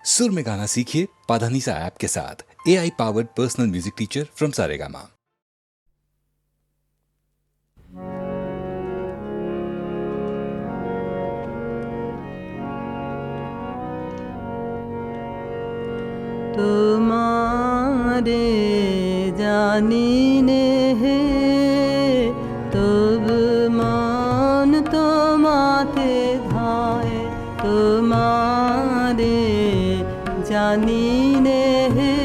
सुर में गाना सीखिए पाधानीसा ऐप के साथ। AI powered personal music teacher from Saregama. तुम्हारे जानिने हे तब मान তোমাতে ধায় तुम्हारे জানিনে হে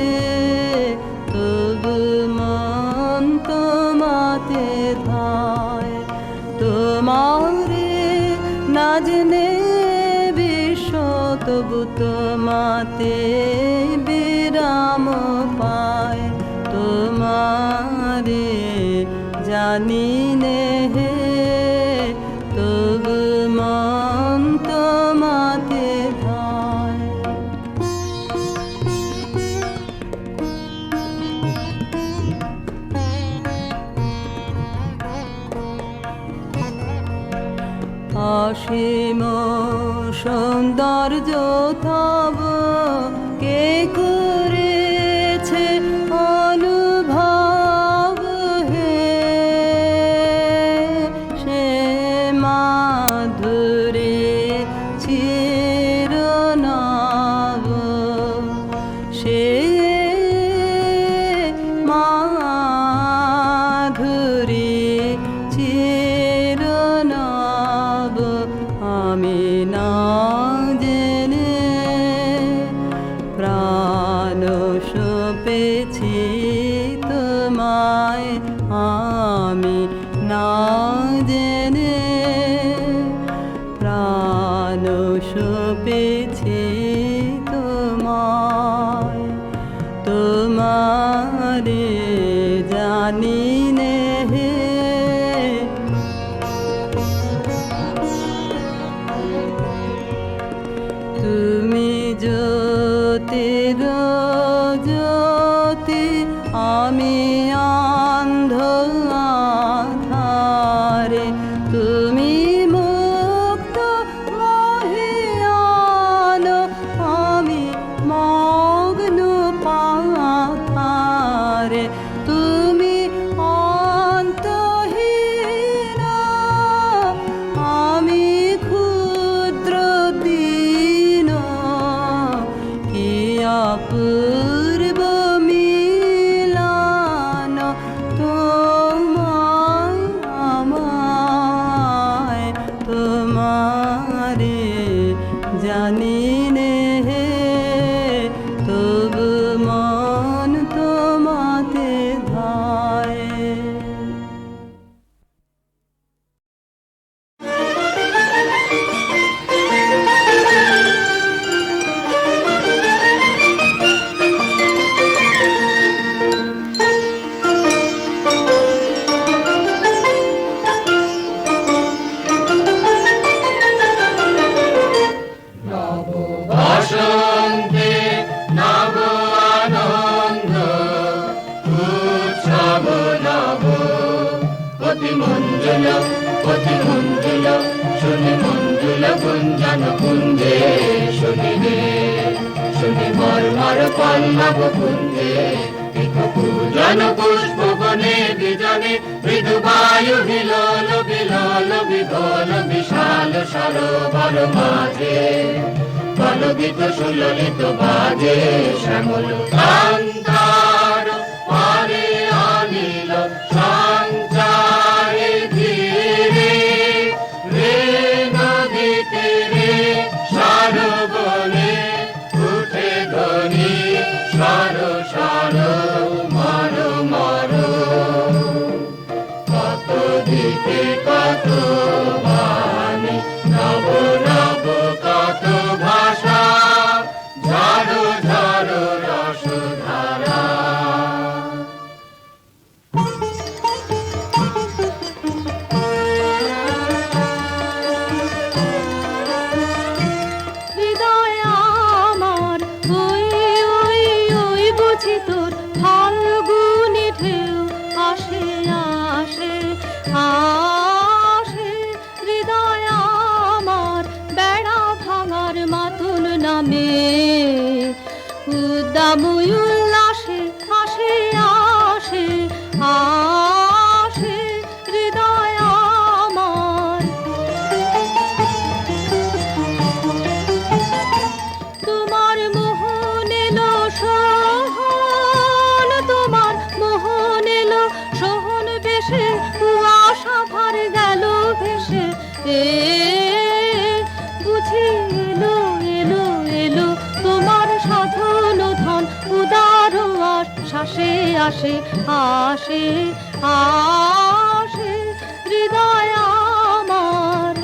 তব মান তোমাতে ধায় তোমারে নাজনে বিশ্ব তবু তোমাতে বিরাম পায় তোমারে জানিনে হে তব মন তোমাতে ধায় অসীম সৌন্দর্য তব কে করেছে অনুভব হে সে মাধুরী চিরনব সে মাধুরী চিরনব আমি না জেনে প্রাণ সপেছি তোমায় আমি না জেনে প্রাণ সপেছি তোমায় তোমারে জানিনে হে তুমি জ্যোতির জ্যোতি আমি অন্ধ আধারে তুমি মুক্ত মহিয়ান আমি মগ্ন পাথারে তুমি অন্তহীন আমি ক্ষুদ্র দীন কি অপূর্ব মিলন তোমায় আমায় তোমারে জানিনে হে তবু মন তোমাতে ধায় বসন্তে নব আনন্দ উৎসব নব অতি মঞ্জুল শুনি মঞ্জুল গুঞ্জন কুঞ্জে শুনিলে শুনি মর্মর পল্লব কুঞ্জে পূজন পুষ্প বনে বিজনে মৃদু বায়ু হিলোল বিলোল বিগোল বিশাল সরোবর মাঝে কলবিত সুললিত বাজে শ্যামল কান্তার পারে আনিল সঞ্চারে ধীরে রে নদীতে রে সরবনে উঠে ধ্বনি সর সর মর মর কত দিকে কত বাণী নব নব কত ভাষা ঝাড়ো ঝাড়ো রস ধারা উলাম উল্লাসে আসে আসে আসে হৃদয় আমার। তোমার মোহন এলো সোহন, তোমার মোহন এলো সোহন বেশে, কুয়াশা ভার গেল ভেসে। বুঝি এলো এলো এলো তোমার সাধন ধন, উদার শ্বাসে আসে আসে আসে হৃদয় আমার।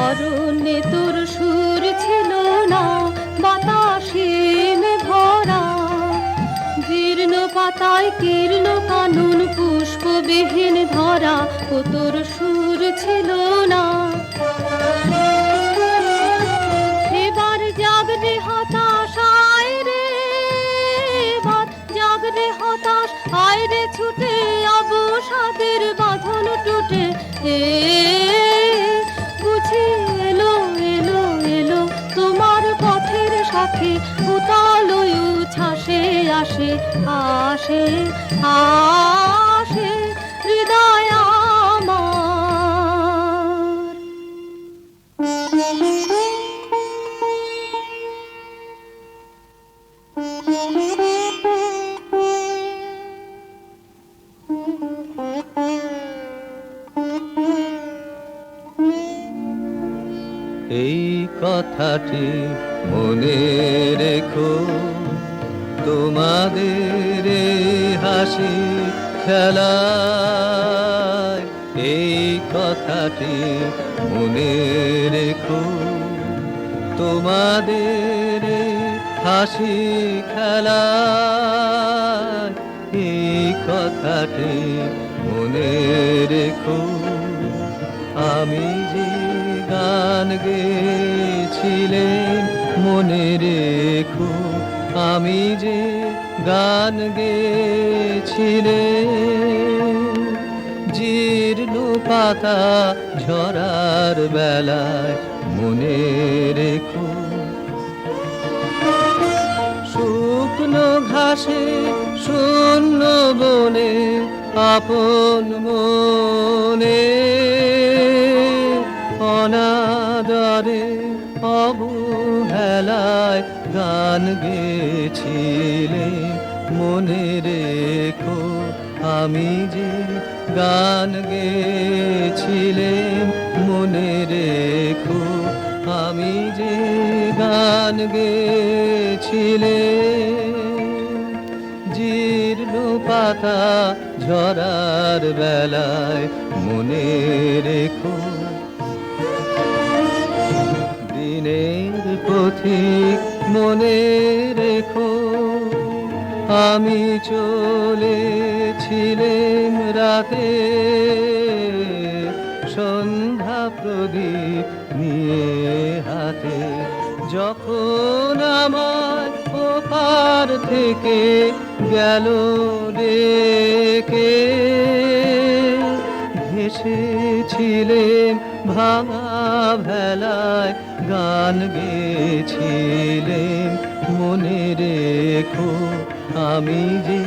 অরণ্যে তোর সুর ছিল না, বাতাসিনে ভরা, জীর্ণ পাতায় কীর্ণ কানন পুষ্পবিহীন ধরা, ও তোর সুর ছিল না। এবার জাগরে হতাশ আয় রে, এবার জাগরে হতাশ আয় রে ছুটে, অবসাদের বাঁধন টুটে। বুঝি এলো এলো এলো তোমার পথের সাথে, উতাল উচ্ছ্বাসে আসে আসে আসে হৃদয় আমার। এই কথাটি মনে রেখো, তোমাদের হাসি খেলায়। এই কথাটি মনে রেখো, তোমাদের হাসি খেলায়। এই কথাটি মনে রেখো, আমি যে গান গেয়েছিলেন মনে রেখো, আমি যে গান গেয়েছিলেন। জীর্ণ পাতা ঝরার বেলায় মনে রেখো, শুকনো ঘাসে শূন্য বনে আপন মনে, অনাদরে অবহেলায় গান গেছিলে মনে রেখো, আমি যে গান গেছিলেম মনে রেখো, আমি যে গান গেছিলেম। জীর্ণ পাতা ঝরার বেলায় মনে রেখো, দিনের পথিক মনে রেখো, আমি চলেছিলেম রাতে সন্ধ্যা প্রদীপ নিয়ে হাতে। যখন আমার ওপার থেকে গেল ডেকে, ভেসেছিলেম ভাঙা ভেলায় গান গেয়েছিলেম মনে রেখো, আমি যে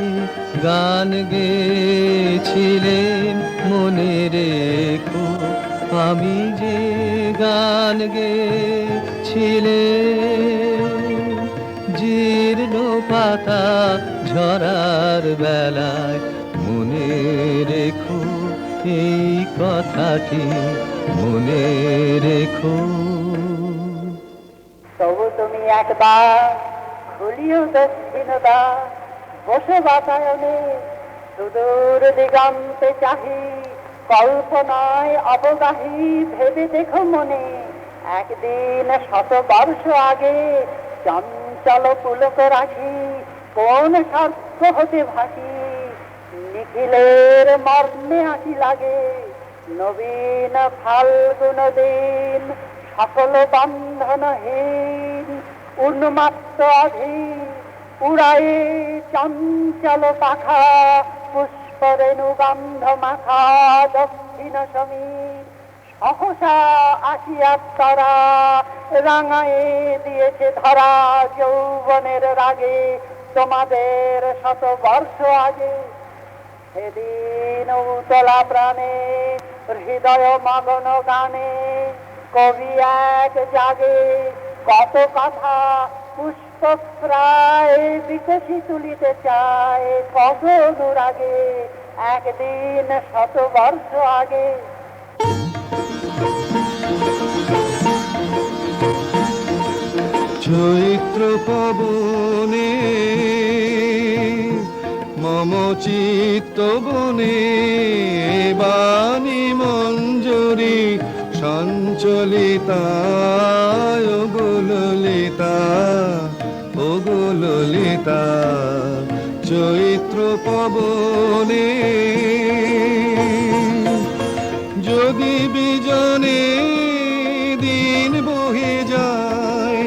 গান গেয়েছিলেম মনে রেখো, আমি যে গান গেয়েছিলেম। জীর্ণ পাতা ঝরার বেলায় মনে রেখো, এই কথাটি মনে রেখো। তবু তুমি একবার খুলিও দক্ষিণতা, বসে বাতায়নে সুদূর দিগন্তে চাহি, কল্পনায় অবগাহী ভেবে দেখো মনে, একদিন 100 বর্ষ আগে চঞ্চল পুলক রাখি, কোন স্বার্থ হতে ভাসি, নিখিলের মর্মে আসি লাগে নবীন ফাল্গুন দিন, সকল বন্ধনহীন উন্মাত্ত অধীন, উড়ায়ে চঞ্চল পাখা, পুষ্পরেণু গন্ধ মাখা দক্ষিণ সমীর, অহসা আসিয়ার তারা রাঙায়ে দিয়েছে ধরা যৌবনের রাগে তোমাদের 100 বর্ষ আগে। সেদিন উতলা প্রাণে হৃদয় মগ্ন গানে কবি এক জাগে কত কথা পুষ্প প্রায় বিকশি তুলিতে চায় কত অনুরাগে একদিন 100 বর্ষ আগে। চৈত্র পবনে মম চিত্ত বনে বাণী মঞ্জুরি সঞ্চলিতা ওগো ললিতা ওগো ললিতা। চৈত্র পবনে যদি বিজনে দিন বহে যায়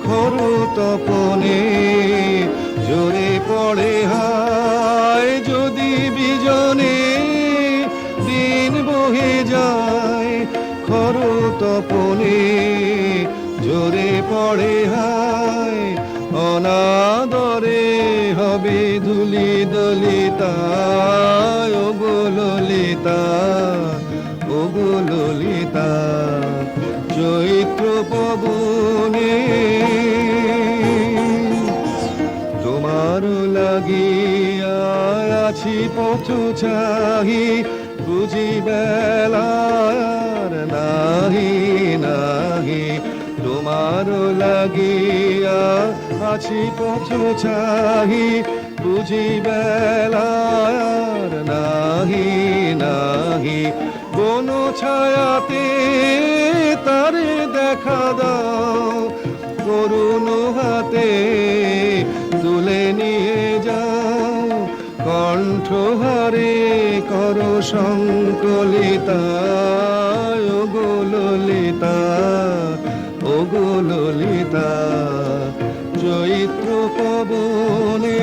খর তপনে জোরে পড়ে হায়। যদি বিজনে দিন বহে যায় খর তপনে জোরে পড়ে হায়। অনাদরে হবে ধুলি দলিতা ওগো ললিতা ওগো ললিতা। চৈত্র পবনে তোমার লাগিয়া আছি পথ চাহি বুঝি বেলার নাহি নাহি। তোমার লাগিয়া আছি পথ চাহি বুঝি বেলার নাহি নাহি। কোন ছায়াতে তারে দেখা দাও করুণ হাতে তুলে নিয়ে যাও কণ্ঠহারে কর সংকলিতা ওগো ললিতা ওগো ললিতা। চৈত্র পবনে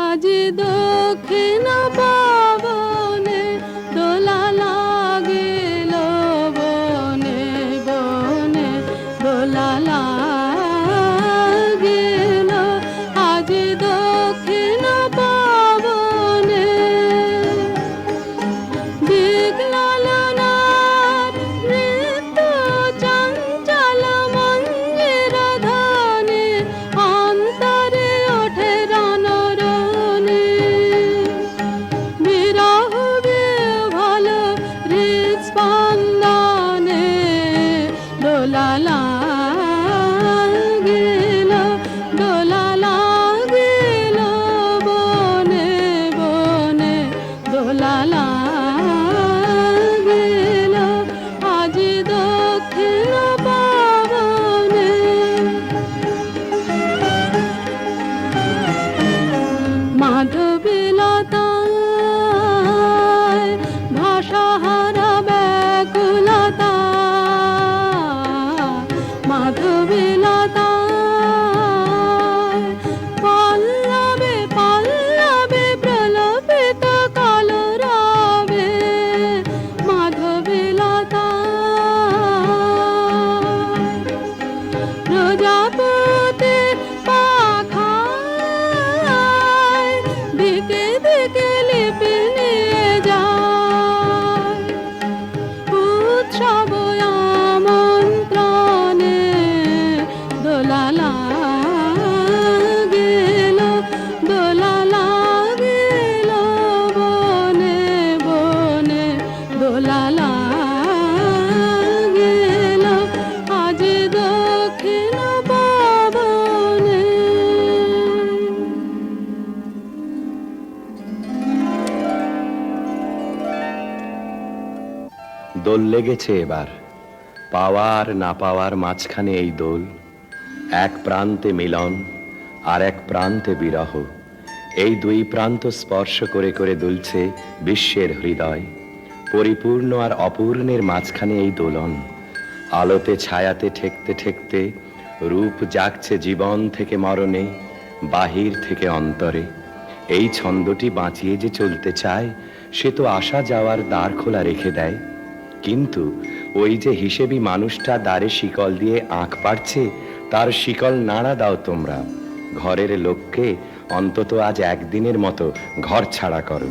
আজ দক্ষিণ পবনে দোলা লাগিল বনে বনে দোলা লাগিল। আজ দক্ষিণ পবনে দিগ্লালনার নৃত্য চঞ্চল মঞ্জির ধ্বনি অন্তরে ওঠে রণরণি। বিরহ বিহ্বল হৃৎস্পন্দনে দোলা লাগিল দোলা লাগিল বনে বনে দোলা লাগিল। আজ দক্ষিণ পবনে মাধবীলতায় ভাষাহারা ব্যাকুলতা। মাধবীলতায় পল্লবে পল্লবে প্রলোভিত কলরবে। মাধবীলতায় প্রজাপতি পাখায় দিকে দিকে লিপি নিয়ে যায় উৎসব আমন্ত্রণে দোলা লাগিল দোলা লাগিল বনে বনে দোলা লাগিল। আজ দক্ষিণ পবনে দোল লেগেছে এবার, পাওয়ার না পাওয়ার মাঝখানে এই দোল। এক প্রান্তে মিলন আর এক প্রান্তে বিরহ, এই দুই প্রান্ত স্পর্শ করে করে দুলছে বিশ্বের হৃদয়। পরিপূর্ণ আর অপূর্ণের মাঝখানে এই দোলন, আলোতে ছায়াতে ঠেকতে ঠেকতে রূপ জাগছে জীবন থেকে মরণে, বাহির থেকে অন্তরে। এই ছন্দটি বাঁচিয়ে যে চলতে চায়, সে তো আসা যাওয়ার দ্বার খোলা রেখে দেয়। কিন্তু ওই যে হিসেবি মানুষটা দ্বারে শিকল দিয়ে আঁক পাড়ছে, তার শিকল নাড়া দাও তোমরা। ঘরের লোককে অন্তত আজ একদিনের মতো ঘর ছাড়া করো।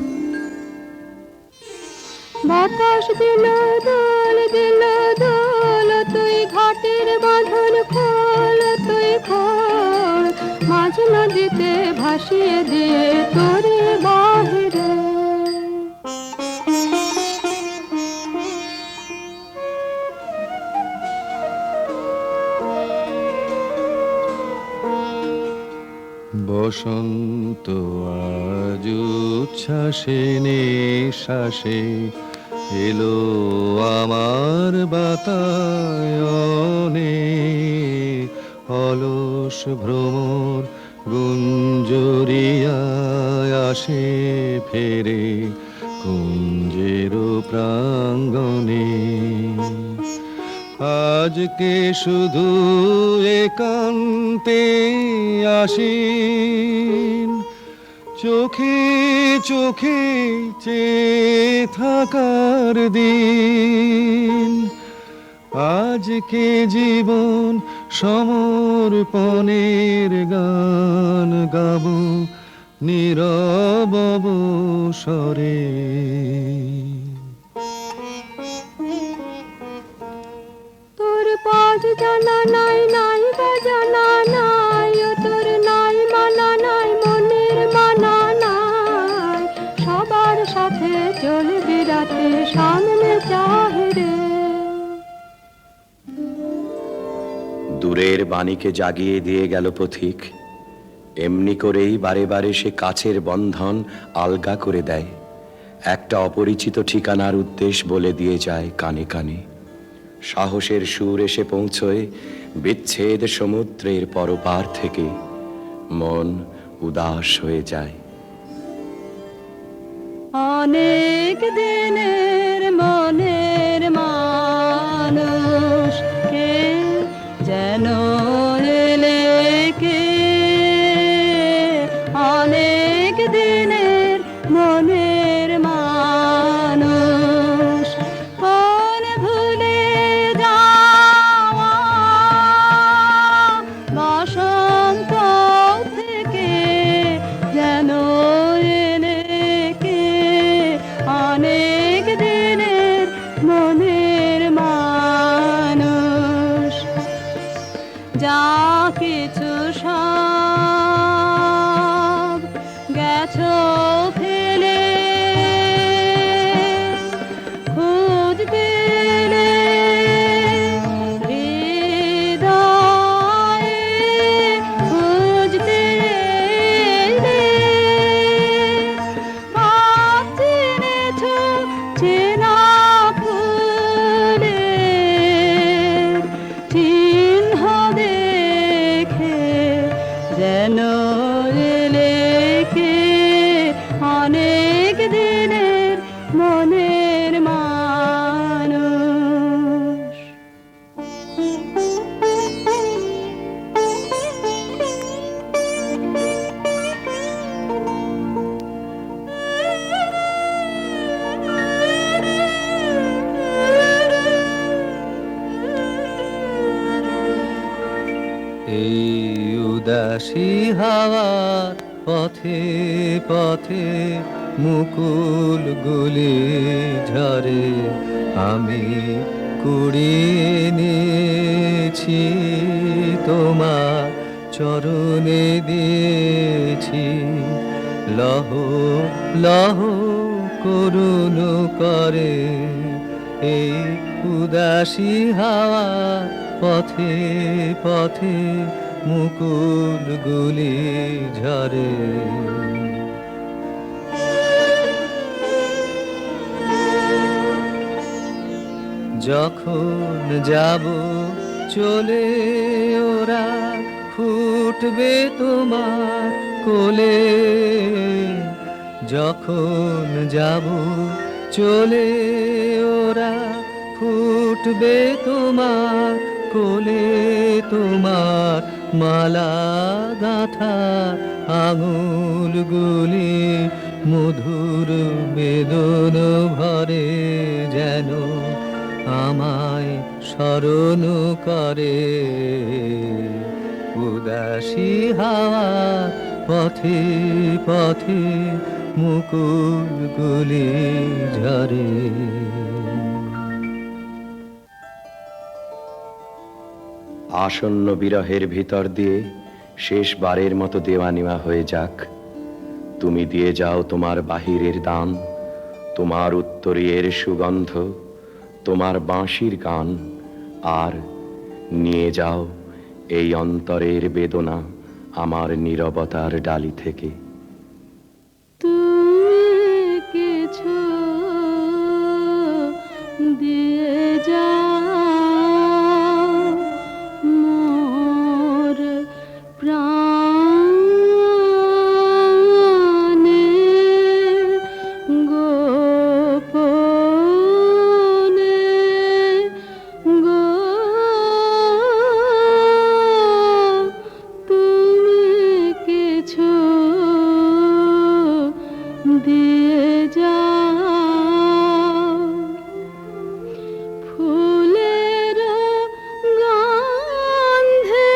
বাতাস দিল দোল দিল দোল, তুই ঘাটের বাঁধন খোল, তুই খোল, মাঝ নদীতে ভাসিয়ে দিয়ে তোরে বাহিরে। বসন্ত আজ উচ্ছ্বাসে নিঃশ্বাসে এলো আমার বাতায়নে, অলস ভ্রমর গুঞ্জরিয়ায় আসে ফেরে কুঞ্জের প্রাঙ্গণে। আজকে শুধু একান্তে আসেন, চোখে চোখে চেয়ে থাকার দিন। আজকে জীবন সমর্পণের গান গাবো নীরব অবসরে। তোর পদ জানা নাই নাই বাজানা নাই, ও তোর নাই মানা নাই মনের মানা নাই, সবার সাথে চলবি রাতে সামনে চাহিরে। দূরের বাণীকে জাগিয়ে দিয়ে গেল পথিক, এমনি করেই বারে বারে সে কাছের বন্ধন আলগা করে দেয়। একটা অপরিচিত ঠিকানার উদ্দেশ্য বলে দিয়ে যায় কানে কানে। সাহসের সুর এসে পৌঁছয় বিচ্ছেদ সমুদ্রের পরপার থেকে, মন উদাস হয়ে যায়। অনেক দিনের মনের মানুষ কে যেন এলে কে, অনেক দিনের মনের মানুষ কোন ভুলে যাওয়া বসন্ত থেকে যেন এলে কে, অনেক দিনের মনের মানুষ। যা কিছু সব গেছো ফেলে, খুঁজতে এলে হৃদয়ে, খুঁজতে এলে আজ চিনেছো চেনা ফুলের চিহ্ন দেখে যেন এলে কে, অনেক দিনের মনের মানুষ। এই উদাসী হাওয়ার পথে পথে মুকুল গুলি ঝরে, আমি কুড়িয়ে নিয়েছি তোমার চরণে দিয়েছি। লহ লহ করুণ করে এই উদাসী হাওয়া, পথে পথে মুকুল গুলি ঝরে। যখন যাব চলে ওরা ফুটবে তোমার কোলে, যখন যাব চলে ওরা ফুটবে তোমার কোলে, তোমার মালা গাঁথা আঙুলগুলি মধুর বেদন ভরে যেন আমায় স্মরণ করে। উদাসী হাওয়া পথে পথে মুকুলগুলি ঝরে। আসন্ন বিরহের ভিতর দিয়ে শেষবারের মতো দেওয়া নেওয়া হয়ে যাক। তুমি দিয়ে যাও তোমার বাহিরের দান, তোমার উত্তরীয়ের সুগন্ধ, তোমার বাঁশির গান, আর নিয়ে যাও এই অন্তরের বেদনা আমার নীরবতার ডালি থেকে। তুমি কিছু দিয়ে যাও মোর প্রাণে, গোপনে গো, তুমি কিছু দিয়ে যাও। ফুলের গন্ধে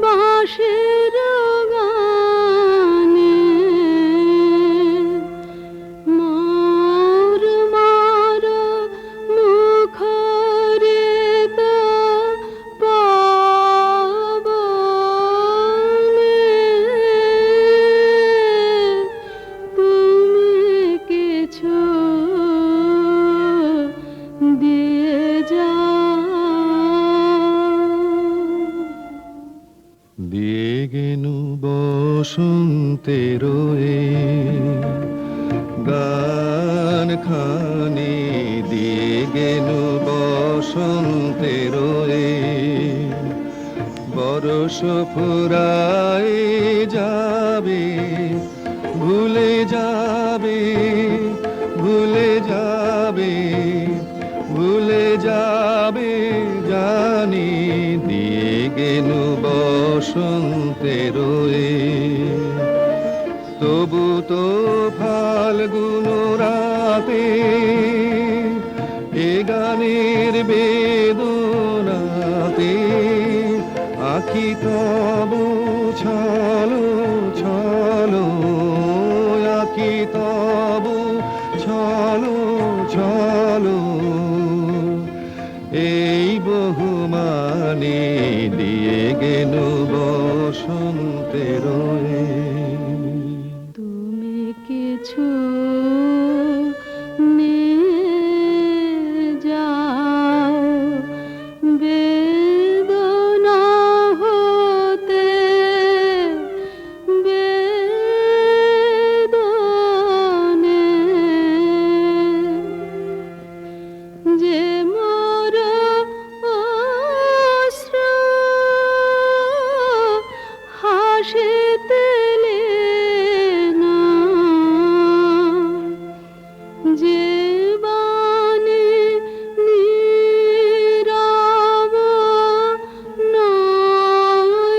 বাঁশির গানে মোর মার মুখরিত পাবনে, তুমি কিছু দিয়ে যাও। দিয়ে গেনু বসন্তের গান খানি, দিয়ে গেনু বসন্তের বরস ফুরাই যাবে, ভুলে যাবে, ভুলে যাবে, ভুলে যাবে জানি, দিয়ে গেনু বসন্তের তবু তো ফাল্গুন রাতে এ গানের বেদনাতে আঁকি তবু ছলো ছলো, আঁকি তবু ছলো ছলো, এই বহুমানে দিয়ে গেনু বসন্তের। তুমি কিছু নিয়ে যাও বেদনা হতে, বেদনে যে মোর অশ্রু হাসিতে না, যে বাণী নীরব নয়নে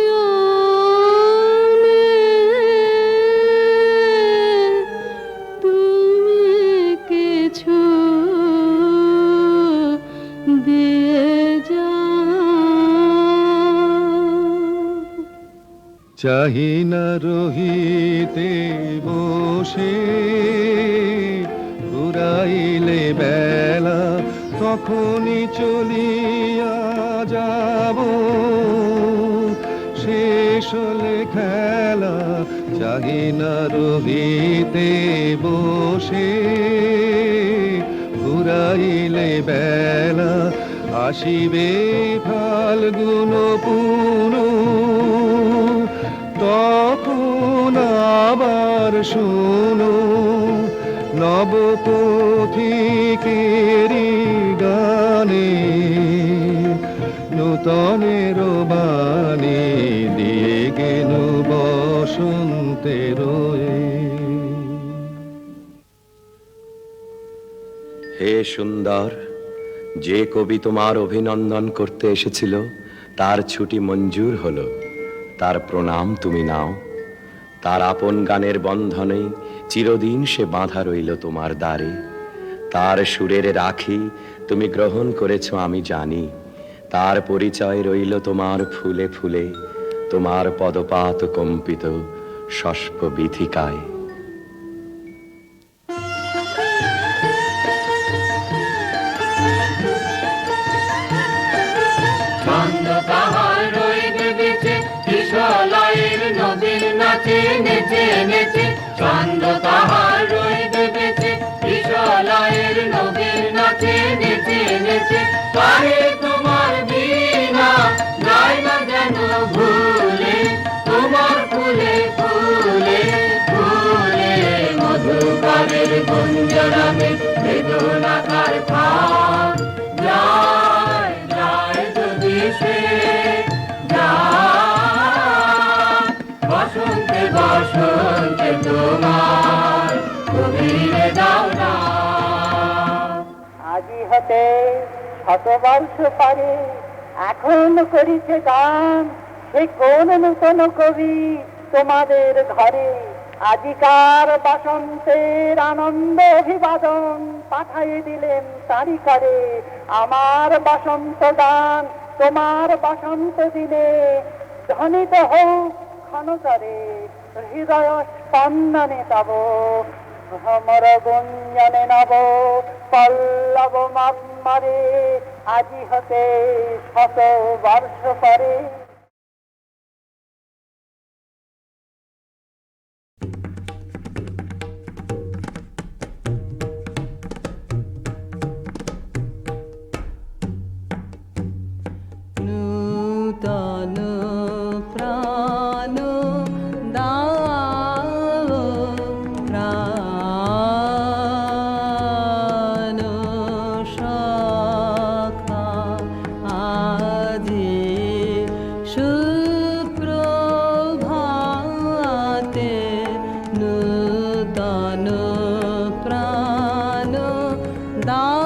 তুমি কিছু দিয়ে যাও। চাহি না রহিতে বসে, ঘুরাইলে বেলা তখনই চলিয়া যাব, শেষ হলে খেলা। চাহি না রহিতে বসে, ঘুরাইলে বেলা আসিবে ফাল্গুন পুন, তখন আবার শোনো নবপথিকেরি গানে, নূতনের বাণী দিয়ে গেল বসন্তের হে সুন্দর, যে কবি তোমার অভিনন্দন করতে এসেছিল তার ছুটি মঞ্জুর হলো, তার প্রণাম তুমি নাও। তার আপন গানের বন্ধনে চিরদিন সে বাঁধা রইল তোমার দ্বারে। তার সুরের রাখি তুমি গ্রহণ করেছ আমি জানি, তার পরিচয় রইল তোমার ফুলে ফুলে, তোমার পদপাত কম্পিত শস্প বিথিকায়। ছন্দ তাহার রইবে বেঁচে, কিশলয়ের নবীন নাচে নেচে নেচে। ছন্দ তাহার রইবে বেঁচে, কিশলয়ের নবীন নাচে নেচে নেচে। পারে তোমার বীণা গায় না যেন ভুলে, তোমার ফুলে ফুলে ফুলে মধুকরের গুঞ্জরণে বেদনাকার ভাব যায় যায় যদি সে যায়। বসন্তে বসন্তে তোমার কবিরে দাও না। আজি হতে শতবর্ষ পারে এখন করিছে গান, সে কোন নূতন কবি তোমাদের ঘরে। আজিকার বসন্তের আনন্দ অভিবাদন পাঠাই দিলেন তারি করে। আমার বসন্ত গান তোমার বসন্ত দিনে ধ্বনিত হোক ক্ষণতরে, হৃদয় স্পন্দনে তব ভ্রমর গুঞ্জনে নব পল্লব মারে। আজি হতে শত বর্ষ পরে। নূতন প্রাণ দাও, প্রাণ সখা আজি সুপ্রভাতে। নূতন প্রাণ দাও,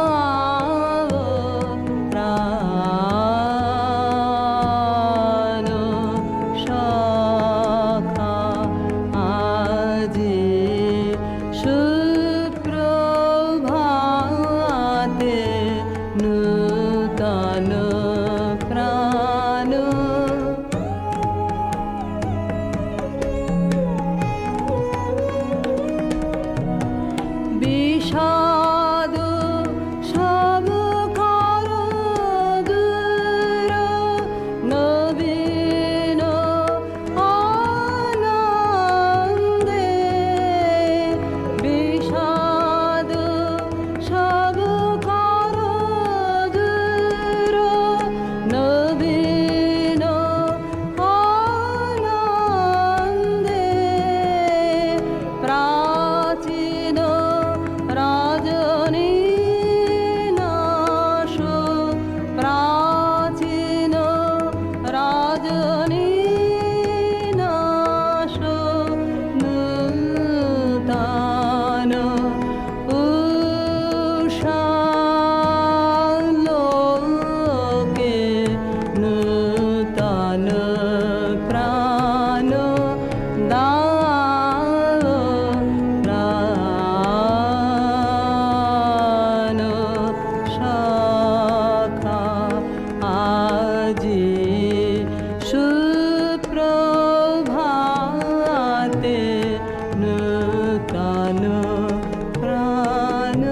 বিষাদ সব কর দূর, নবীন আনন্দে। বিষাদ সব কর দূর, নবীন আনন্দে। প্রাচীন রাজনী নাশ, প্রাচীন রাজনী নাশ। নূতন উষালোকে নূতন প্রাণ দাও, প্রাণ সখা আজি সুপ্রভাতে। নূতন প্রাণ।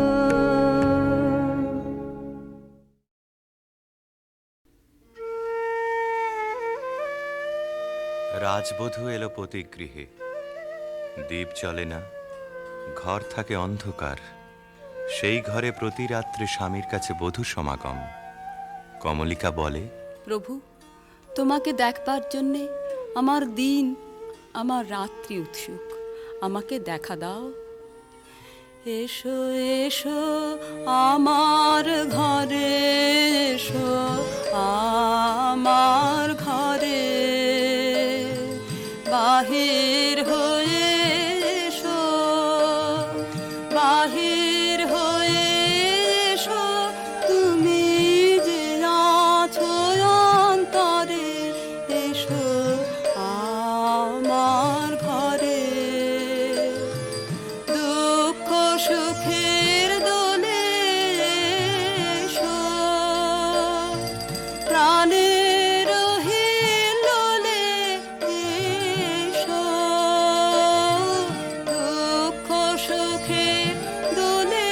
রাজবধূ এলো পতিগৃহে, দীপ জ্বলে না, ঘর থাকে অন্ধকার। সেই ঘরে প্রতি রাত্রে স্বামীর কাছে বধূ সমাগম। কমলিকা বলে, প্রভু, তোমাকে দেখবার জন্যে আমার দিন আমার রাত্রি উৎসুক, আমাকে দেখা দাও। এসো এসো আমার ঘরে, এসো আমার ঘরে, বাহির হয়ে এসো, বাহির হয়ে এসো, তুমি যে আছো অন্তরে, এসো আমার ঘরে। দুঃখ সুখের দোলে এসো, প্রাণের হিল্লোলে এসো, দুঃখ সুখের দোলে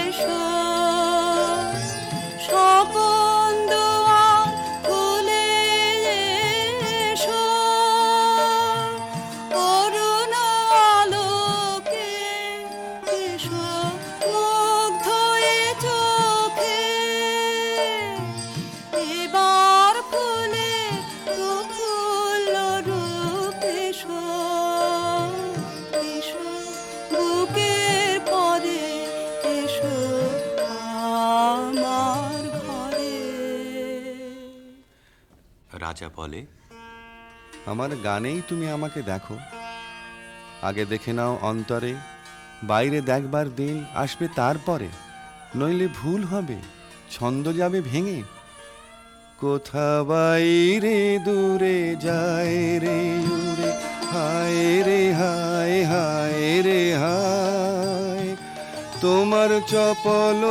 এসো, স্বপন দুয়ার খুলে এসো, অরুণ আলোকে এসো, মুগ্ধ এ চোখে, এবার ফুলে প্রফুল্ল রূপ এসো, এসো বুকের পরে, এসো আমার ঘরে। রাজা বলে, আমার গানেই তুমি আমাকে দেখো, আগে দেখে নাও অন্তরে, বাইরে দেখবার দিন আসবে তারপরে, নইলে ভুল হবে, ছন্দ যাবে ভেঙে। কোথা বাইরে দূরে যায় রে উড়ে, হায় রে হায়, হায় রে হায়, তোমার চপল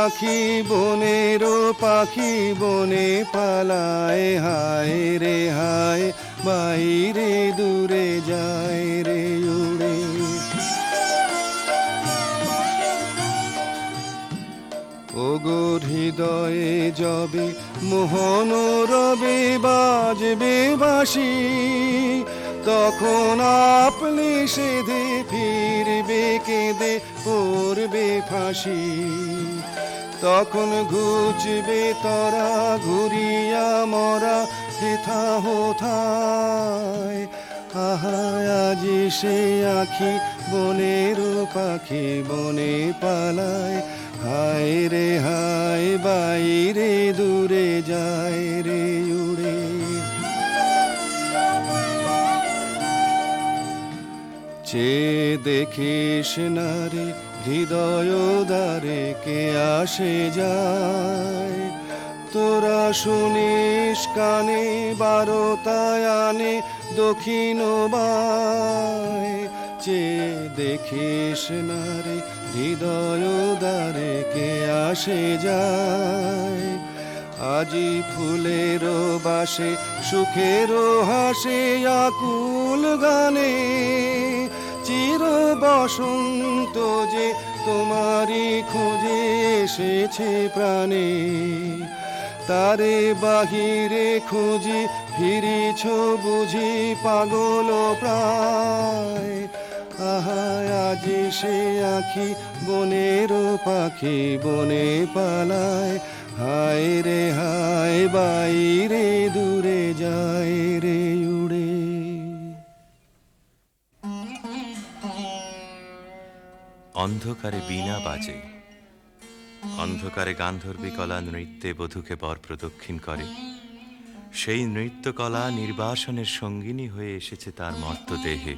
আখি বনেরও পাখি বনে পালায়, হায় রে হায়, বাইরে দূরে যায় রে উড়ে। ওগো হৃদয়ে যবে মোহন রবে বাজবে বাঁশি, তখন আপনি সেধে ফিরবে কেঁদে পড়বে ফাঁসি, তখন ঘুচবে তরা ঘুরিয়া মরা হেথা হোথায়, আহা আজি সে আখি বনের পাখি বনে পালায়, হায় রে হায়, বাইরে দূরে যায় রে উড়ে। চেয়ে দেখিস না রে হৃদয় দ্বারে কে আসে যায়, তোরা শুনিস কানে বারোটায় আনে দক্ষিণ বায়, চেয়ে দেখিস না রে হৃদয় দ্বারে কে আসে যায়, আজি ফুলের বাসে সুখের হাসে আকুল গানে, চির বসন্ত যে তোমারই খোঁজে এসেছে প্রাণে, তারে বাহিরে খুঁজি ফিরিছ বুঝি পাগল প্রায়, আহা আজি সে আখি বনের পাখি বনে পালায়, হায় রে হায়, বাইরে দূরে যায় রে উড়ে। অন্ধকারে বীণা বাজে, অন্ধকারে গান্ধর্বী কলা নৃত্যে বধূকে বর প্রদক্ষিণ করে, সেই নৃত্যকলা নির্বাসনের সঙ্গিনী হয়ে এসেছে তার মর্তদেহে,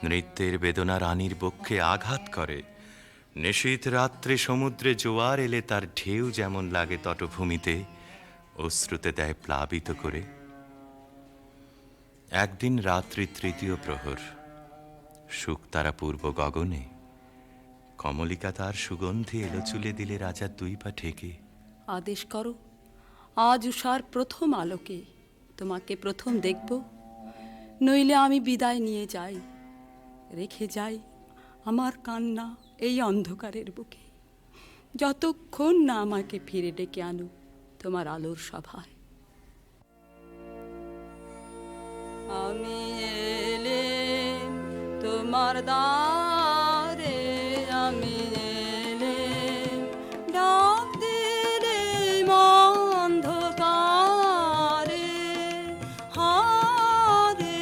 নৃত্যের বেদনা রানীর বক্ষে আঘাত করে, নিশীথ রাত্রে সমুদ্রে জোয়ার এলে তার ঢেউ যেমন লাগে তটভূমিতে, অশ্রুতে দেয় প্লাবিত করে। একদিন রাত্রি তৃতীয় প্রহর, শুকতারা পূর্ব গগনে, কমলিকা তার সুগন্ধি এলো চুলে দিলে রাজার দুই পা ঠেকে। আদেশ করো, আজ উষার প্রথম আলোকে তোমাকে প্রথম দেখব, নইলে আমি বিদায় নিয়ে যাই, রেখে যাই আমার কান্না এই অন্ধকারের বুকে, যতক্ষণ না আমাকে ফিরে ডেকে আনো তোমার আলোর সভায়। আমি এলে তোমার দ্বারে, আমি এলে ডাক দিলে অন্ধকারে, হারে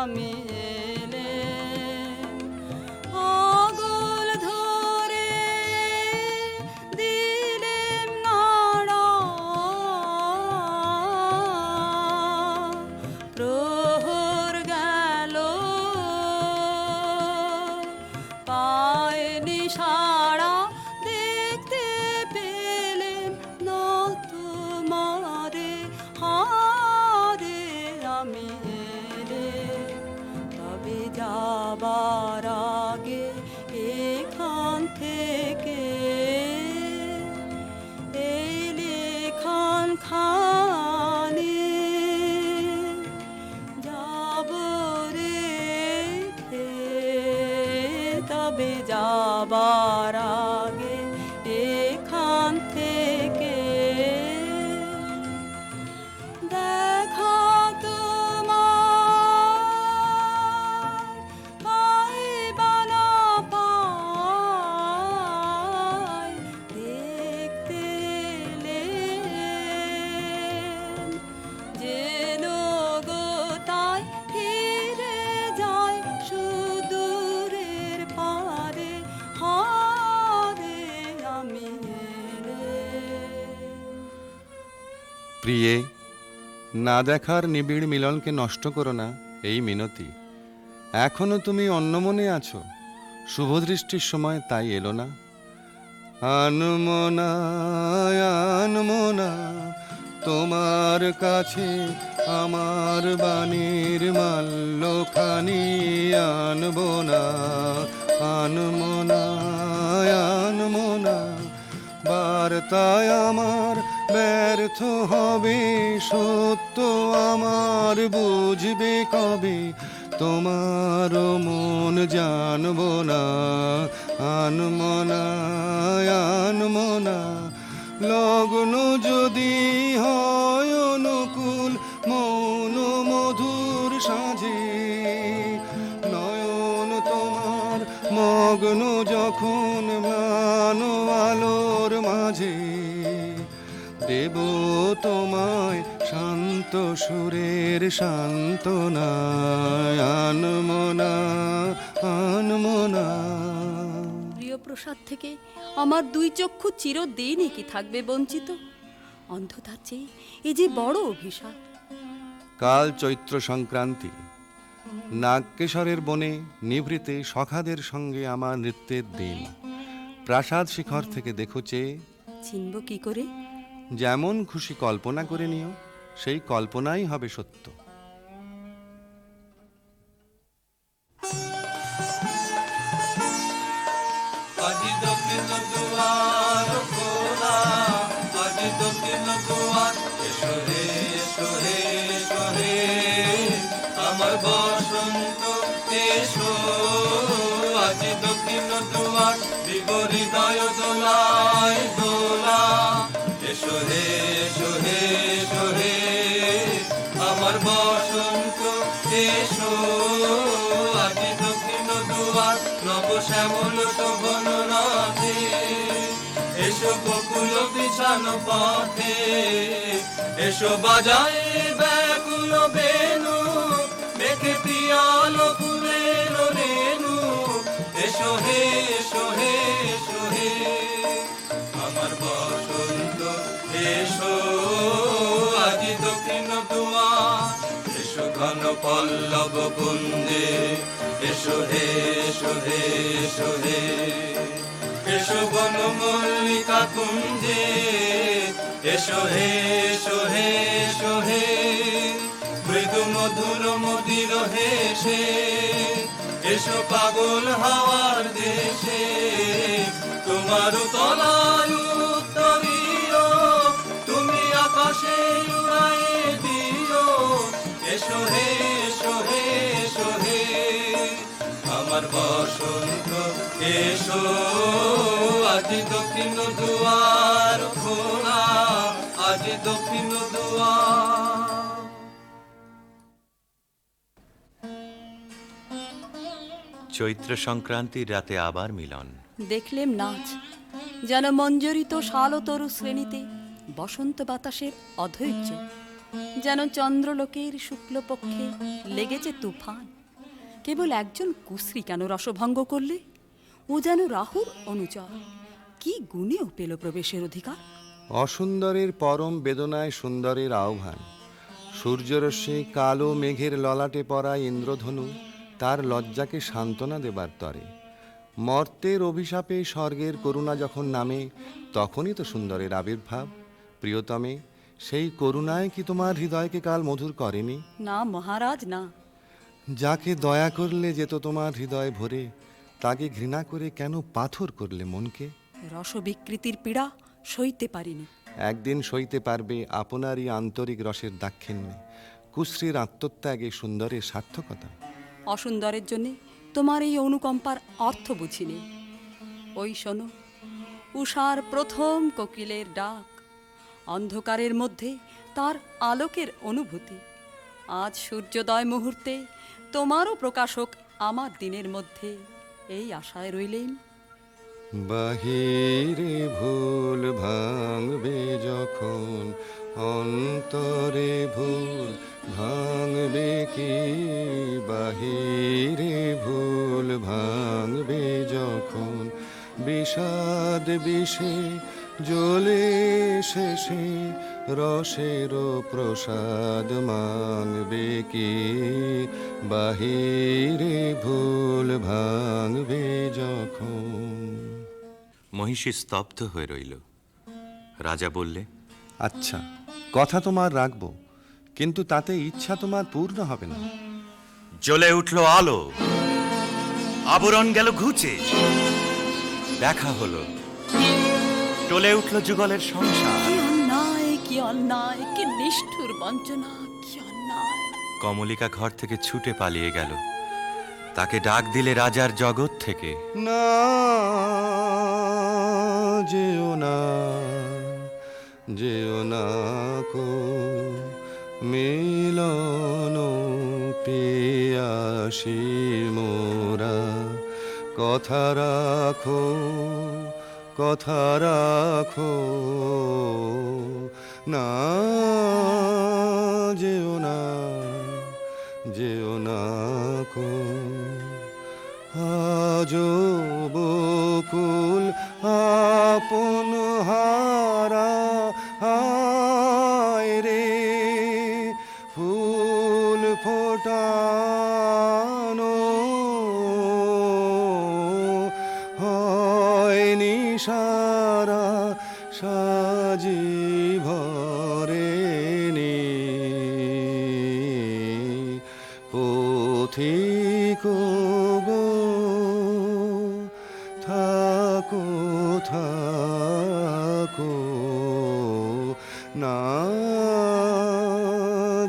আমি এলে আগো যাবার আগে এখান থেকে এই লেখন খানি যাব রেখে, তবে যাবার আগে এখান থেকে দেখা তোমার পাই বা না পাই, দেখতে এলেন যেন গো তাই ফিরে যায় সুদূরের পারে, হারে আমি এলেম। প্রিয়ে, না দেখার নিবিড় মিলনকে নষ্ট করো না, এই মিনতি। এখনো তুমি অন্যমনে আছো, শুভদৃষ্টির সময় তাই এলো না। আনমনা আনমনা তোমার কাছে আমার বাণীর মাল্যখানি আনবো না। আনমনা আনমনা বার্তায় আমার ব্যর্থ হবে, সত্য আমার বুঝবে কবে, তোমার মন জানবো না। আনমনা আনমনা লগ্ন যদি হয় অনুকূল মৌন মধুর সাঁঝে, নয়ন তোমার মগ্ন যখন ম্লান আলোর মাঝে, দেব তোমায় শান্ত সুরের সান্ত্বনা। আনমনা আনমনা। প্রিয় প্রসাদ থেকে আমার দুই চক্ষু চিরদিনই কি থাকবে বঞ্চিত? অন্ধতার চেয়ে এ যে বড় অভিশাপ। কাল চৈত্র সংক্রান্তি, নাগকেশরের বনে নিভৃতে সখাদের সঙ্গে আমার নৃত্যের দিন। প্রাসাদ শিখর থেকে দেখো চেয়ে, চিনব কি করে? যেমন খুশি কল্পনা করে নিও, সেই কল্পনাই হবে সত্য। আজি দক্ষিণ দুয়ার খোলা, আজি দক্ষিণ দুয়ার, এসো হে এসো হে এসো হে আমার বসন্ত এসো। আজি দক্ষিণ দুয়ার দিব হৃদয় দোলায় দোলা, এসো হে এসো হে এসো হে আমার বসন্ত এসো। আজি দক্ষিণ দুয়ার নব শ্যামল শোভন রাধে, এসো বকুল বিছানো পথে, এসো বাজায় ব্যাকুল বেনু, মেঘে পিয়াল ফুলের রেণু, এসো হে এসো হে এসো হে আমার বসন্ত এসো। আজি দক্ষিণ দুয়ার, এসো ঘন পল্লব কুঞ্জে, এসো হে এসো হে এসো হে এসো বন মল্লিকা কুঞ্জে, এসো হে এসো হে এসো হে মৃদু মধুর মদির হেসে, এসো পাগল হাওয়ার দেশে, তোমার তলায় উত্তরীয় তুমি আকাশে উড়ায়ে দিও, এসো হে এসো হে এসো হে আমার বসন্ত এসো। আজি দক্ষিণ দুয়ার খোলা, আজি দক্ষিণ দুয়ার। চৈত্র সংক্রান্তির রাতে আবার মিলন। দেখলেম নাচ, যেন মঞ্জরিত শালতরু শ্রেণীতে বসন্ত বাতাসের অধৈর্য, যেন চন্দ্রলোকের শুক্লপক্ষে লেগেছে তুফান। কেবল একজন কুশ্রী কেন রসভঙ্গ করলে? ও যেন রাহুর অনুচর, কি গুণেও পেল প্রবেশের অধিকার? অসুন্দরের পরম বেদনায় সুন্দরের আহ্বান। সূর্যরশ্মি কালো মেঘের ললাটে পড়া ইন্দ্রধনু তার লজ্জাকে সান্ত্বনা দেবার তরে। মর্তের অভিশাপে স্বর্গের করুণা যখন নামে, তখনই তো সুন্দরের আবির্ভাব। প্রিয়তমে, সেই করুণায় কি তোমার হৃদয়কে কাল মধুর করেনি? না মহারাজ না। যাকে দয়া করলে যেত তোমার হৃদয় ভরে, তাকে ঘৃণা করে কেন পাথর করলে মনকে? রসবিকৃতির পীড়া সইতে পারিনি। একদিন সইতে পারবে আপনারই আন্তরিক রসের দাক্ষিণ্যে, কুশ্রীর আত্মত্যাগে সুন্দরের সার্থকতা। অসুন্দরের জন্যে তোমার এই অনুকম্পার অর্থ বুঝিনি। ওই শোনো, উষার প্রথম কোকিলের ডাক, অন্ধকারের মধ্যে তার আলোকের অনুভূতি। আজ সূর্যোদয় মুহূর্তে তোমারও প্রকাশক আমার দিনের মধ্যে, এই আশায় রইলেন। বাহিরে ভুল ভাঙবে যখন, অন্তরে ভুল ভাঙবে কি? বাহিরে ভুল ভাঙবে যখন, বিষাদ বিষে জ্বলে শেষে রসের প্রসাদ মানবে কি? বাহিরে ভুল ভাঙবে যখন। মহিষী স্তব্ধ হয়ে রইল। রাজা বললে, আচ্ছা, কথা তোমার রাখবো, কিন্তু তাতে ইচ্ছা তোমার পূর্ণ হবে না। জ্বলে উঠল আলো, আবরণ গেল ঘুচে, দেখা হলো, টলে উঠল যুগলের সংসার। কি অন্যায়, কি অন্যায়, কি নিষ্ঠুর বঞ্চনা, কি অন্যায়! কমলিকা ঘর থেকে ছুটে পালিয়ে গেল। তাকে ডাক দিলে রাজার জগৎ থেকে, না যেও না, যেও না কো মিলন পিয়াসী মোরা। কথা রাখো, কথা রাখো, না যেও না, যেও না কো। আজো বকুল আপন হারা, হায় রে ফুল ফোটানো হয়নি সারা, সাজি ভরেনি পথিক গো, থাকো থাকো, না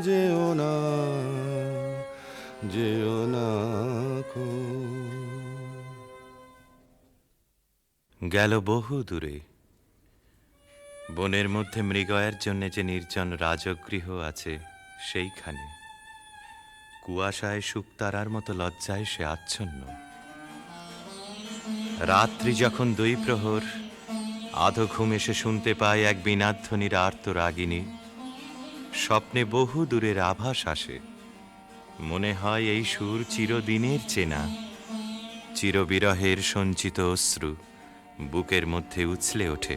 যেও না, যেও না কো। গেল বহু দূরে। বনের মধ্যে মৃগয়ের জন্য যে নির্জন রাজগৃহ আছে, সেইখানে কুয়াশায় শুকতারার মতো লজ্জায় সে আচ্ছন্ন। রাত্রি যখন 2 প্রহর, আধো ঘুম এসে শুনতে পায় এক বীণাধ্বনির আর্ত রাগিনী। স্বপ্নে বহু দূরের আভাস আসে, মনে হয় এই সুর চিরদিনের চেনা। চিরবিরহের সঞ্চিত অশ্রু বুকের মধ্যে উছলে ওঠে।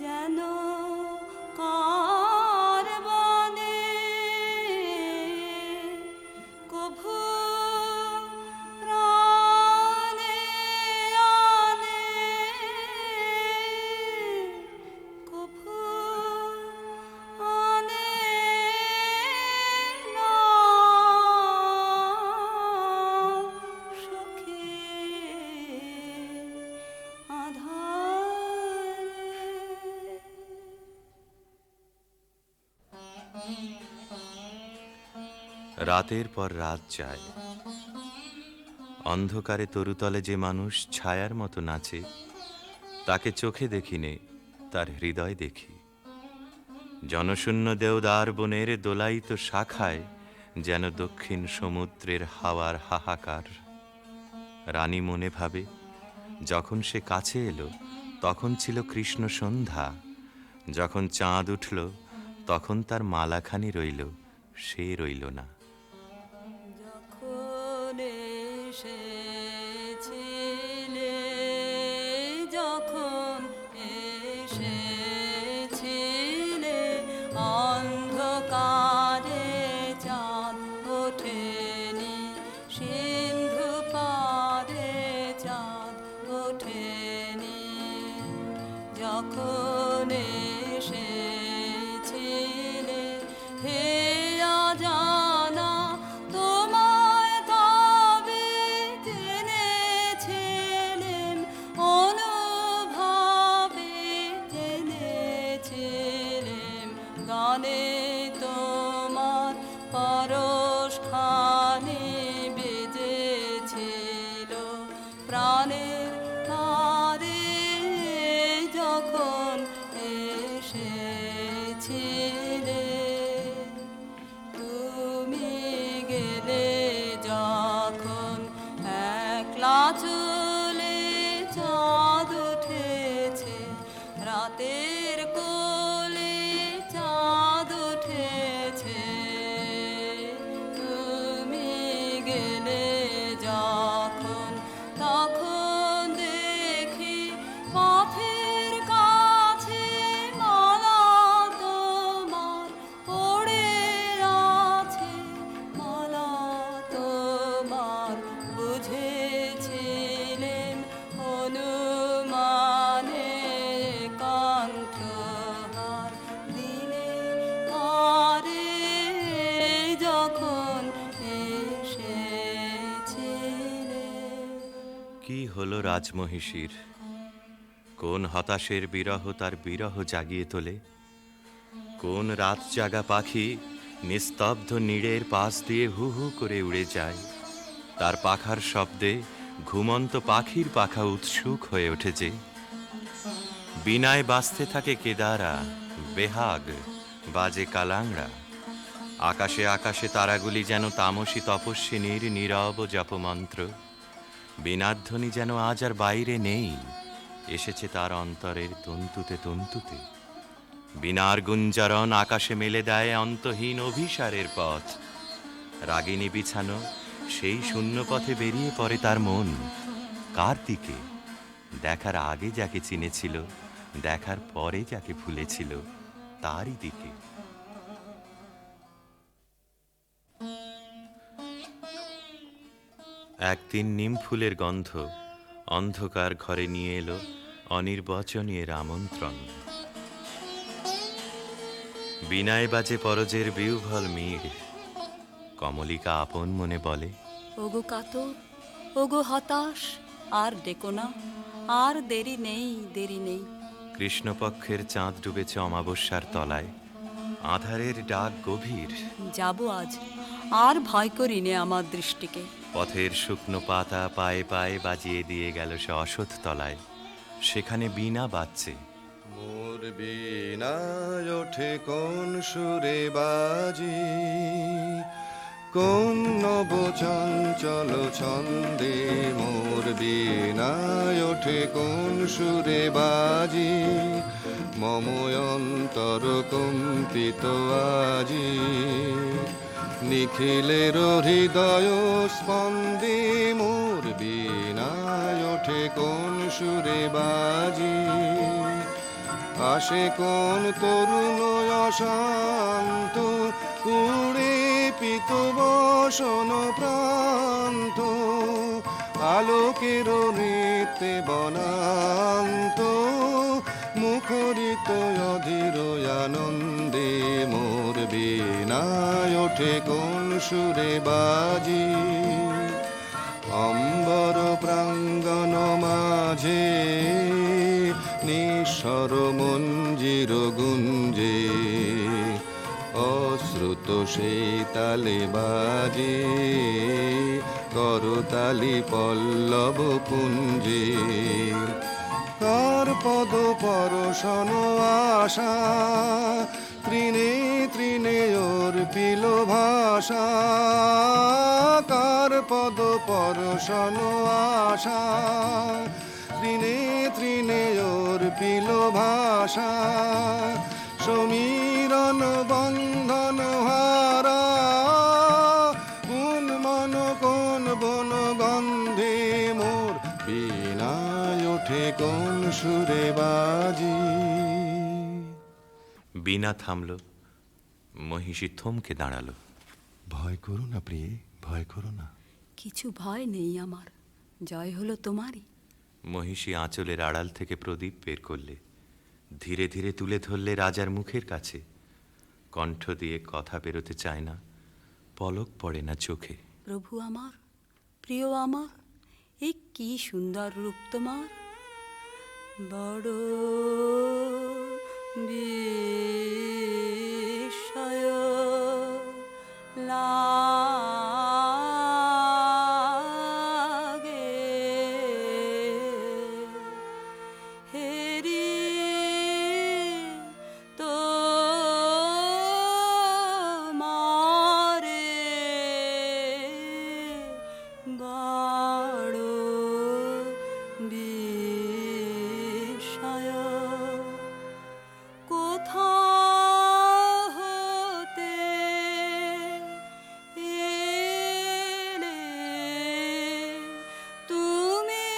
যেন রাতের পর রাত যায়, অন্ধকারে তরুতলে যে মানুষ ছায়ার মতো নাচে, তাকে চোখে দেখিনে, তার হৃদয় দেখি। জনশূন্য দেওদার বনের দোলায়িত শাখায় যেন দক্ষিণ সমুদ্রের হাওয়ার হাহাকার। রানী মনে ভাবে, যখন সে কাছে এলো তখন ছিল কৃষ্ণ সন্ধ্যা, যখন চাঁদ উঠল তখন তার মালাখানি রইল, সে রইল না। যখন এসেছিলে, যখন এসেছিলে, অন্ধকারে চাঁদ ওঠেনি, সিন্ধু পারে চাঁদ ওঠেনি। যখন এসেছিলে হে অজানা, তোমায় তবে জেনেছিলেন, অনুভবে জেনেছিলেন। গানে তোমার পরশখানি বেজেছিল, প্রাণের তারে যখন এসেছিলে। তুমি গেলে যখন একলা চলে, চাঁদ উঠেছে রাতের কোলে, চাঁদ উঠেছে। তুমি গেলে যখন, তখন দেখি পথের কাছে মালা তোমার পড়ে আছে, মালা তোমার। বুঝেছিলেন অনুমানে কণ্ঠহার দিলে তারে, যখন এসেছিলে। কি হলো রাজমহিষীর? কোন হতাশের বিরহ তার বিরহ জাগিয়ে তোলে? কোন রাত জাগা পাখি নিস্তব্ধ নীড়ের পাশ দিয়ে হু হু করে উড়ে যায়? তার পাখার শব্দে ঘুমন্ত পাখির পাখা উৎসুক হয়ে উঠেছে। বিনায় বাজতে থাকে কেদারা, বেহাগ বাজে কালাংড়া। আকাশে আকাশে তারাগুলি যেন তামসী তপস্বিনীর নীরব জপমন্ত্র। বীণাধ্বনি যেন আজ আর বাইরে নেই, এসেছে তার অন্তরের তন্তুতে তন্তুতে। বীণার গুঞ্জরণ আকাশে মেলে দেয় অন্তহীন অভিসারের পথ। রাগিনী বিছানো সেই শূন্য পথে বেরিয়ে পড়ে তার মন। কার দিকে? দেখার আগে যাকে চিনেছিল, দেখার পরে যাকে ভুলেছিল, তারই দিকে। একদিন নিম ফুলের গন্ধ অন্ধকার ঘরে নিয়ে এলো অনির্বচনীয় আমন্ত্রণ। বিনায় বাজে পরজের বিউভল মিড়। কমলিকা আপন মনে বলে, ওগো কাতর, ওগো হতাশ, আর ডেকো না, আর দেরি নেই, দেরি নেই। কৃষ্ণপক্ষের চাঁদ ডুবেছে অমাবস্যার তলায়, আধারের ডাক গভীর। যাব আজ, আর ভয় করি নে আমার দৃষ্টিকে। পথের শুকনো পাতা পায়ে পায়ে বাজিয়ে দিয়ে গেল সে অসৎ তলায়। সেখানে বীণা বাজছে। মোর বীণায় ওঠে কোন সুরে বাজি, কোন নব চঞ্চল ছন্দে। মোর বীণায় ওঠে কোন সুরে বাজি, মম অন্তর কম্পিত আজি। নিখিলের হৃদয় স্পন্দে মোর বীণায় ওঠে কোন সুরে বাজি। আসে কোন তরুণ অশান্ত, কুড়ে পিত বসন প্রান্ত। আলোকের নৃত্যে বনান্ত, মুখরিত অধীর আনন্দে। মোর বীণায় ওঠে কোন সুরে বাজি, অম্বর প্রাঙ্গণ মাঝে নিঃস্বর মঞ্জির গুঞ্জে। শ্রুত সেই তালে বাজে, করতালি পল্লব পুঞ্জে। কার পদ পরশন আশা, তৃণে তৃণে অর্পিল ভাষা। কার পদ পরশন আশা, তৃণে তৃণে অর্পিল ভাষা। সমীরণ বন্ধন হারা, কোন মন কোন বন গন্ধে মোর বীণায় ওঠে কোন সুরে বাজি। বীণা থামল, মহিষী থমকে দাঁড়ালো। ভয় করো না প্রিয়ে, ভয় করো না। কিছু ভয় নেই আমার, জয় হলো তোমারই। মহিষী আঁচলের আড়াল থেকে প্রদীপ বের করলে, ধীরে ধীরে তুলে ধরলে রাজার মুখের কাছে। কণ্ঠ দিয়ে কথা বেরোতে চায় না, পলক পড়ে না চোখে। প্রভু আমার, প্রিয় আমার, এ কি সুন্দর রূপ তোমার। বড় বিস্ময় লাগে, হেরি তো মারে বড় বিস্ময়। কোথা হতে এলে তুমি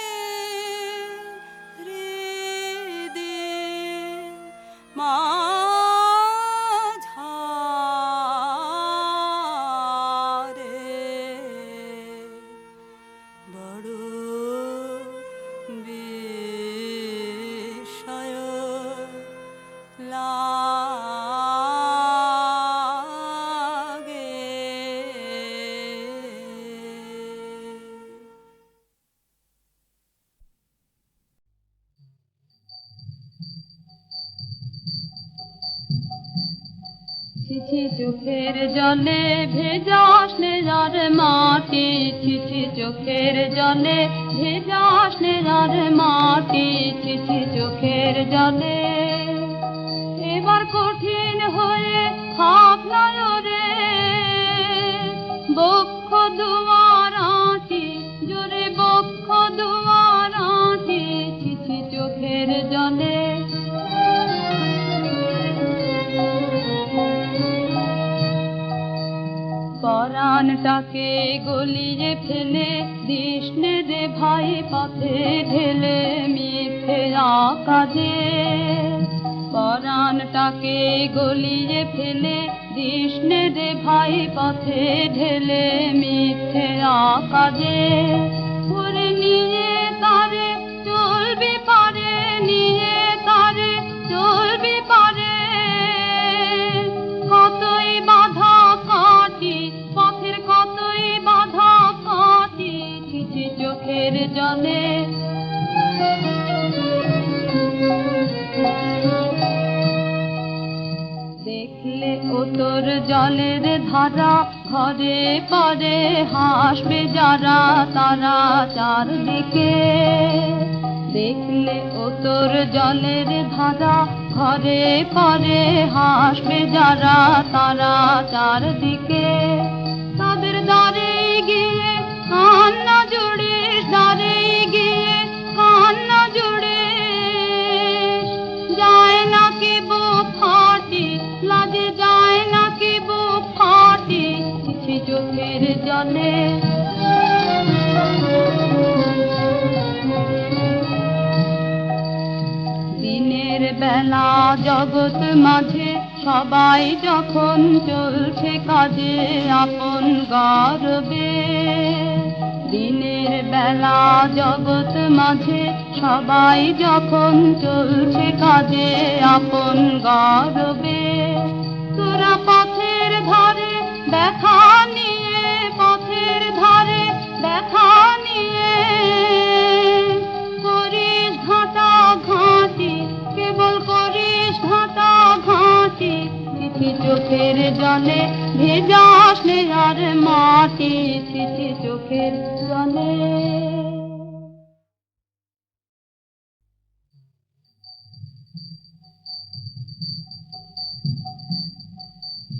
হৃদে মাঝারে, বড় বিস্ময় লাগে। ছিছি চোখের জলে ভেজা স্নেহার মাটি, ছিছি চোখের জলে ভেজা স্নেহার মাটি, ছিছি চোখের জলে। এবার কঠিন হয়ে হাত নয়রে, বক্ষ দুয়ার আঁটি, জোরে বক্ষ দুয়ার আঁটি, ছিছি চোখের জলে। পরাণটাকে গলিয়ে ফেলে কৃষ্ণে রে ভাই পথে ঢেলে মিথ্যে কাজে। পরাণটাকে গলিয়ে ফেলে কৃষ্ণে রে ভাই পথে ঢেলে মিথ্যে কাজে। ওরে নিয়ে তারে চলবি পারে, নিয়ে তারে চলবি পারে, কতই বাধা কাটি পথের, কতই বাধা কাটি, ছিছি চোখের জলে। দেখলে ও তোর জলের ধারা, ঘরে পরে হাসবে যারা তারা চারদিকে। দেখলে ও তোর জলের ধারা, ঘরে পরে হাসবে যারা তারা চারদিকে। তাদের দ্বারে গিয়ে কান্না জুড়িস, দ্বারে গিয়ে কান্না জুড়িস। যায় নাকি বুক ফাটি, লাজে যায় নাকি বুক ফাটি, ছিছি চোখের জলে। দিনের বেলা জগৎ মাঝে সবাই যখন চলছে কাজে আপন গর্বে। দিনের বেলা জগৎ মাঝে সবাই যখন চলছে কাজে আপন গর্বে। তোরা পথের ধারে দেখা নিয়ে, পথের ধারে দেখা নিয়ে করিস ঘাটা ঘাটি, কেবল করিস ঘাটা ঘাটি, চিঠি চোখের জলে ভেজা স্নেহার মাটি, ছিছি চোখের জলে।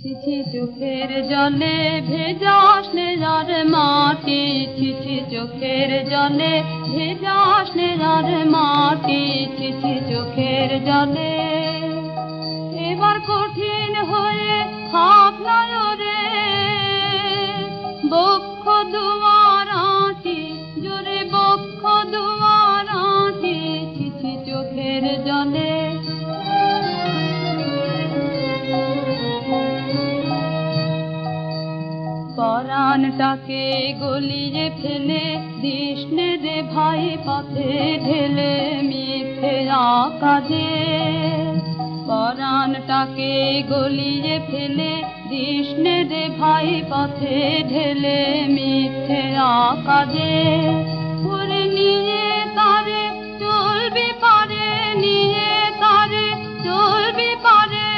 ছিছি চোখের জলে ভেজা স্নেহার মাটি, ছিছি চোখের জলে ভেজা স্নেহার মাটি, ছিছি চোখের জলে। এবার কঠিন হয়ে হাত নয়রে বক্ষ দুয়ার আঁটি, জোরে বক্ষ দুয়ার আঁটি, ছিছি চোখের জলে। পরাণটাকে গলিয়ে ফেলে দিসনে রে ভাই পথে ঢেলে মিথ্যে কাজে। পরাণটাকে গলিয়ে ফেলে দিসনে রে ভাই পথে ঢেলে মিথ্যে কাজে। ওরে নিয়ে তারে চলবি পারে, নিয়ে তারে চলবি পারে,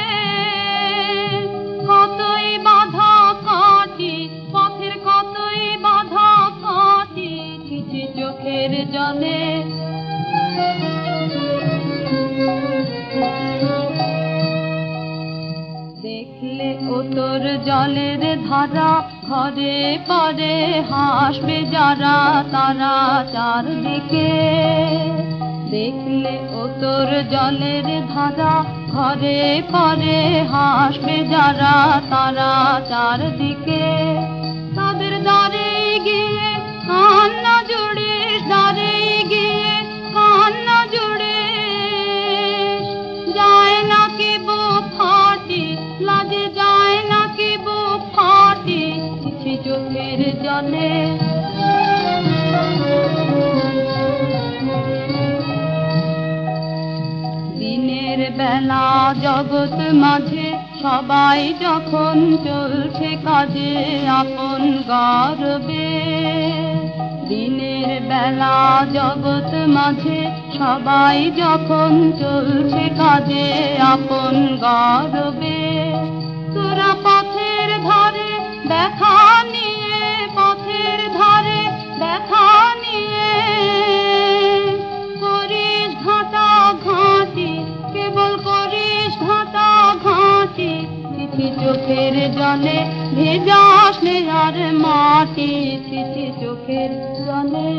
কতই বাধা কাটি পথের, কতই বাধা কাটি, ছিছি চোখের জলে। দেখলে ও তোর জলের ধারা, ঘরে পরে হাসবে যারা তারা চারদিকে। দেখলে ও তোর জলের ধারা, ঘরে পরে হাসবে যারা তারা চারদিকে। তাদের দ্বারে গিয়ে কান্না জুড়িস, দ্বারে গিয়ে কান্না জুড়িস, যায় না কি বুক ফাটি, লাজে যায় না কি বুক ফাটি, ছিছি চোখের জলে। দিনের বেলা জগৎ মাঝে সবাই যখন চলছে কাজে আপন গর্বে। দিনের বেলা জগৎ মাঝে সবাই যখন চলছে কাজে আপন গর্বে। তোরা পথের ধারে দেখা নিয়ে, পথের ধারে দেখা নিয়ে করিস ঘাটা ঘাঁটি, কেবল করিস ঘাটা ঘাঁটি, ছিছি চোখের জলে ভেজা স্নেহার মাটি, ছিছি চোখের জলে।